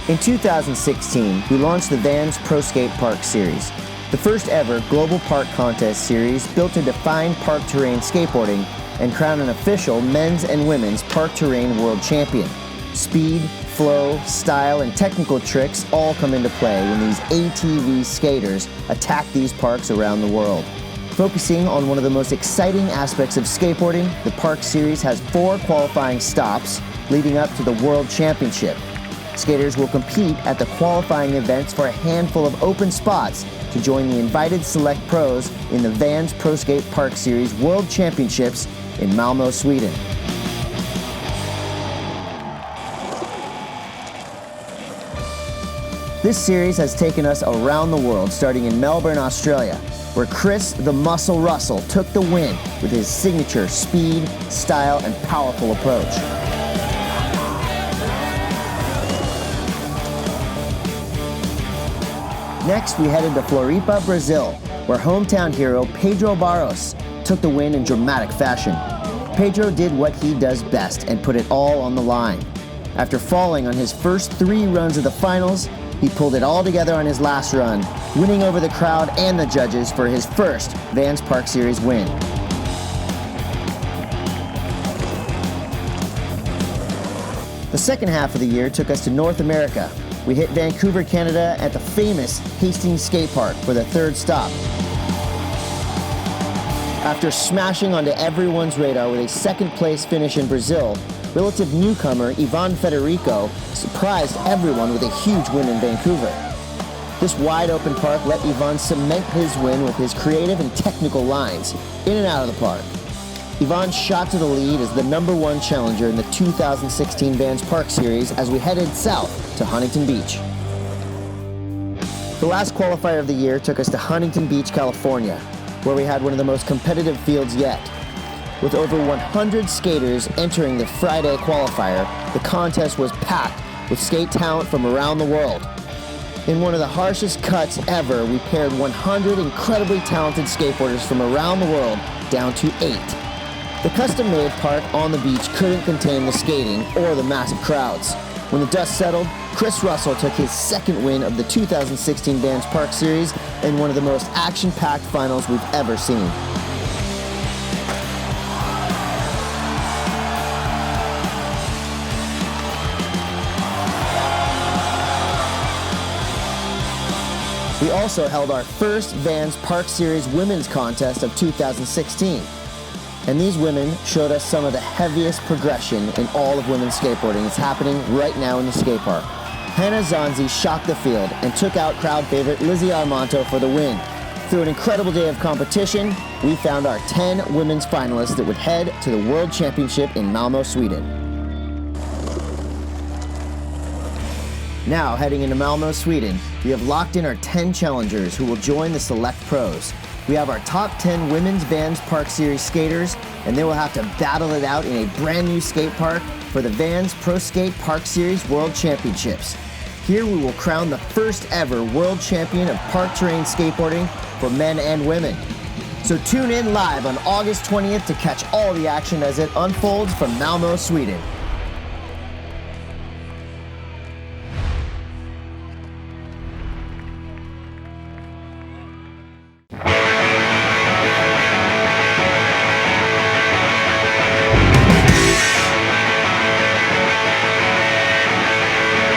In 2016, we launched the Vans Pro Skate Park Series, the first ever global park contest series built to define park terrain skateboarding and crown an official men's and women's park terrain world champion. Speed, flow, style, and technical tricks all come into play when these ATV skaters attack these parks around the world. Focusing on one of the most exciting aspects of skateboarding, the Park Series has 4 qualifying stops leading up to the World Championship. Skaters will compete at the qualifying events for a handful of open spots to join the invited select pros in the Vans Pro Skate Park Series World Championships in Malmö, Sweden. This series has taken us around the world, starting in Melbourne, Australia, where Chris the Muscle Russell took the win with his signature speed, style, and powerful approach. Next, we headed to Floripa, Brazil, where hometown hero Pedro Barros took the win in dramatic fashion. Pedro did what he does best and put it all on the line. After falling on his first 3 runs of the finals, he pulled it all together on his last run, winning over the crowd and the judges for his first Vans Park Series win. The second half of the year took us to North America. We hit Vancouver, Canada at the famous Hastings Skate Park for the 3rd stop. After smashing onto everyone's radar with a 2nd place finish in Brazil, relative newcomer Ivan Federico surprised everyone with a huge win in Vancouver. This wide open park let Ivan cement his win with his creative and technical lines, in and out of the park. Ivan shot to the lead as the #1 challenger in the 2016 Vans Park Series as we headed south to Huntington Beach. The last qualifier of the year took us to Huntington Beach, California, where we had one of the most competitive fields yet. With over 100 skaters entering the Friday qualifier, the contest was packed with skate talent from around the world. In one of the harshest cuts ever, we paired 100 incredibly talented skateboarders from around the world down to 8. The custom-made park on the beach couldn't contain the skating or the massive crowds. When the dust settled, Chris Russell took his 2nd win of the 2016 Vans Park Series in one of the most action-packed finals we've ever seen. We also held our first Vans Park Series women's contest of 2016. And these women showed us some of the heaviest progression in all of women's skateboarding. It's happening right now in the skate park. Hannah Zanzi shocked the field and took out crowd favorite Lizzie Armanto for the win. Through an incredible day of competition, we found our 10 women's finalists that would head to the World Championship in Malmö, Sweden. Now, heading into Malmö, Sweden, we have locked in our 10 challengers who will join the select pros. We have our top 10 women's Vans Park Series skaters, and they will have to battle it out in a brand new skate park for the Vans Pro Skate Park Series World Championships. Here we will crown the first ever world champion of park terrain skateboarding for men and women. So tune in live on August 20th to catch all the action as it unfolds from Malmö, Sweden.